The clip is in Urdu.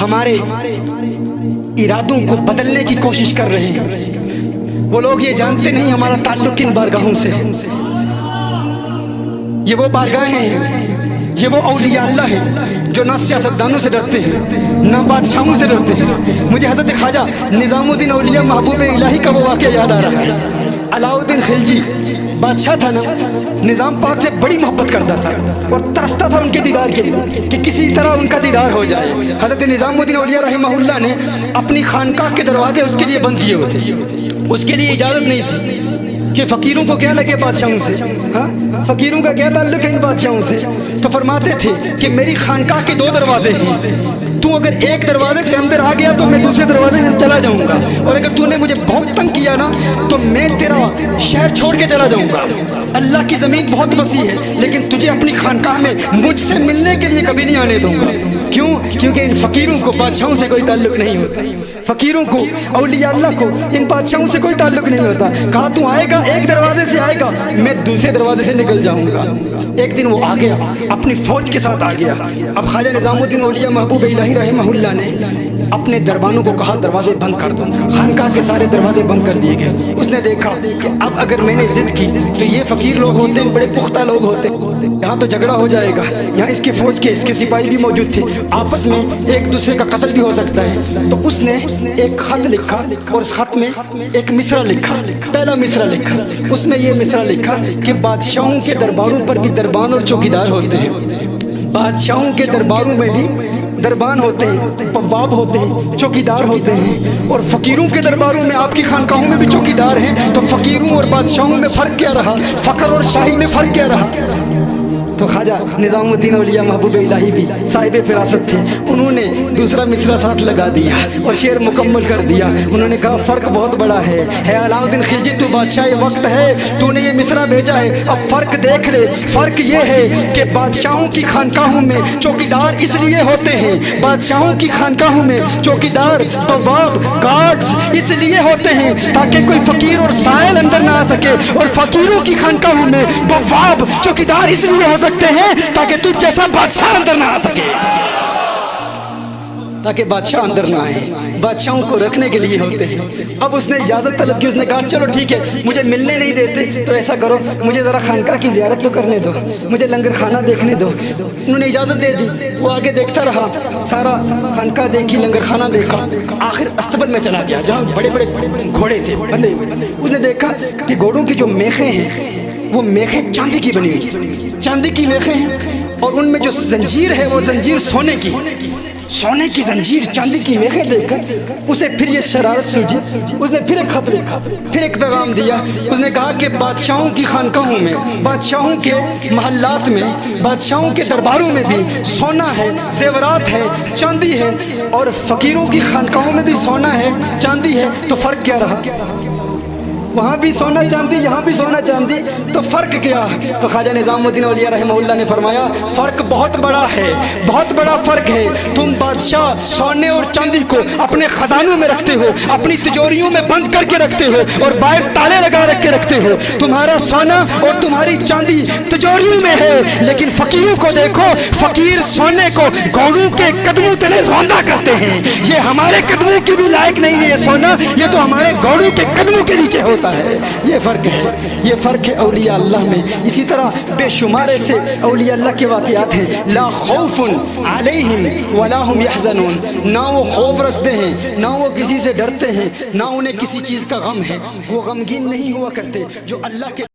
ہمارے ارادوں کو بدلنے کی کوشش کر رہے ہیں۔ وہ لوگ یہ جانتے نہیں ہمارا تعلق کن بارگاہوں سے ہے۔ یہ وہ بارگاہیں ہیں، یہ وہ اولیاء اللہ ہیں جو نہ سیاستدانوں سے ڈرتے ہیں نہ بادشاہوں سے ڈرتے ہیں۔ مجھے حضرت خواجہ نظام الدین اولیاء محبوب الہی کا وہ واقعہ یاد آ رہا ہے۔ علاؤالدین خلجی بادشاہ تھا نا، نظام پاک سے بڑی محبت کرتا تھا اور ترستا تھا ان کے دیدار کے لیے کہ کسی طرح ان کا دیدار ہو جائے۔ حضرت نظام الدین اولیاء رحمہ اللہ نے اپنی خانقاہ کے دروازے اس کے لیے بند کیے ہوئے تھے۔ اس کے لیے اجازت نہیں تھی کہ فقیروں کو کیا لگے بادشاہوں سے، ہاں فقیروں کا کیا تعلق ہے ان بادشاہوں سے۔ تو فرماتے تھے کہ میری خانقاہ کے 2 دروازے ہیں، تو اگر ایک دروازے سے اندر آ گیا تو میں دوسرے دروازے سے چلا جاؤں گا، اور اگر تو نے مجھے بہت تنگ کیا نا تو میں تیرا شہر چھوڑ کے چلا جاؤں گا۔ اللہ کی زمین بہت وسیع ہے لیکن تجھے اپنی خانقاہ میں مجھ سے ملنے کے لیے کبھی نہیں آنے دوں گا۔ کیوں؟ کیونکہ ان فقیروں کو بادشاہوں سے کوئی تعلق نہیں ہوتا، فقیروں کو اولیاء اللہ کو ان بادشاہوں سے کوئی تعلق نہیں ہوتا۔ کہا تو آئے گا ایک دروازے سے آئے گا، میں دوسرے دروازے سے نکل جاؤں گا۔ ایک دن وہ آ گیا، اپنی فوج کے ساتھ آ گیا۔ اب خواجہ نظام الدین اولیاء محبوب الہی رحمہ اللہ نے اپنے دربانوں کو کہا دروازے بند کر دو۔ خانقاہ کے سارے دروازے بند کر دیے گئے۔ اس نے دیکھا کہ اب اگر میں نے ضد کی تو یہ فقیر لوگ ہوتے ہیں، بڑے پختہ لوگ ہوتے ہیں، یہاں تو جھگڑا ہو جائے گا، یہاں اس کی فوج کے اس کے سپاہی بھی موجود تھے، آپس میں ایک دوسرے کا قتل بھی ہو سکتا ہے۔ تو اس نے ایک خط لکھا اور اس خط میں ایک مصرع لکھا، پہلا مصرع لکھا۔ اس میں یہ مصرع لکھا کہ بادشاہوں کے درباروں پر بھی دربان اور چوکیدار ہوتے ہیں، بادشاہوں کے درباروں میں بھی دربان ہوتے ہیں، بواب ہوتے ہیں، چوکیدار ہوتے ہیں، اور فقیروں کے درباروں میں آپ کی خانقاہوں میں بھی چوکیدار ہیں۔ تو فقیروں اور بادشاہوں میں فرق کیا رہا؟ فقر اور شاہی میں فرق کیا رہا؟ تو خواجہ نظام الدین اولیاء محبوب الہی بھی صاحب فراست تھے، انہوں نے دوسرا مصرع ساتھ لگا دیا اور شعر مکمل کر دیا۔ انہوں نے کہا فرق بہت بڑا ہے علاؤالدین خلجی، تو بادشاہ وقت ہے، تو نے یہ مصرع بھیجا ہے، اب فرق دیکھ لے۔ فرق یہ ہے کہ بادشاہوں کی خانقاہوں میں چوکیدار اس لیے ہوتے ہیں، بادشاہوں کی خانقاہوں میں چوکیدار بواب گارڈز اس لیے ہوتے ہیں تاکہ کوئی فقیر اور سائل اندر نہ آ سکے، اور فقیروں کی خانقاہوں میں بواب چوکیدار اس لیے ہو سکتے ہیں تاکہ تو جیسا بادشاہ اندر نہ آ سکے، تاکہ بادشاہ اندر نہ آئے، بادشاہوں کو رکھنے کے لیے ہوتے ہیں۔ اب اس نے اجازت طلب کی، اس نے کہا چلو ٹھیک ہے، مجھے ملنے نہیں دیتے تو ایسا کرو مجھے ذرا خانقاہ کی زیارت تو کرنے دو، مجھے لنگر کھانا دیکھنے دو۔ انہوں نے اجازت دے دی، وہ آگے دیکھتا رہا، سارا خانقاہ دیکھی، لنگر کھانا دیکھا، آخر استبل میں چلا گیا جہاں بڑے بڑے گھوڑے تھے بندے ہوئے۔ اس نے دیکھا کہ گھوڑوں کی جو میخیں ہیں وہ میخیں چاندی کی بنی ہوئی، چاندی کی میخیں ہیں، اور ان میں جو زنجیر ہے وہ زنجیر سونے کی، سونے کی زنجیر، چاندی کی میخیں دیکھ کر اسے پھر یہ شرارت سوچی۔ اس نے پھر ایک خط لکھا، پھر ایک پیغام دیا۔ اس نے کہا کہ بادشاہوں کی خانقاہوں میں، بادشاہوں کے محلات میں، بادشاہوں کے درباروں میں بھی سونا ہے، زیورات ہے، چاندی ہے، اور فقیروں کی خانقاہوں میں بھی سونا ہے، چاندی ہے، تو فرق کیا رہا؟ وہاں بھی سونا چاندی، یہاں بھی سونا چاندی، تو فرق کیا؟ تو خواجہ نظام الدین اولیاء رحمہ اللہ نے فرمایا فرق بہت بڑا ہے، بہت بڑا فرق ہے۔ تم بادشاہ سونے اور چاندی کو اپنے خزانوں میں رکھتے ہو، اپنی تجوریوں میں بند کر کے رکھتے ہو اور باہر تالے لگا رکھ کے رکھتے ہو۔ تمہارا سونا اور تمہاری چاندی تجوریوں میں ہے، لیکن فقیروں کو دیکھو، فقیر سونے کو گھوڑوں کے قدموں تلے روندا کرتے ہیں۔ یہ ہمارے قدموں کے بھی لائق نہیں ہے یہ سونا، یہ تو ہمارے گھوڑوں کے قدموں کے نیچے ہوتا ہے۔ یہ فرق ہے، یہ فرق ہے اولیاء اللہ میں۔ اسی طرح بے شمار سے اولیاء اللہ کے واقعات ہیں۔ لا خوف علیہم ولا هم يحزنون، نہ وہ خوف رکھتے ہیں، نہ وہ کسی سے ڈرتے ہیں، نہ انہیں کسی چیز کا غم ہے، وہ غمگین نہیں ہوا کرتے۔ جو اللہ کے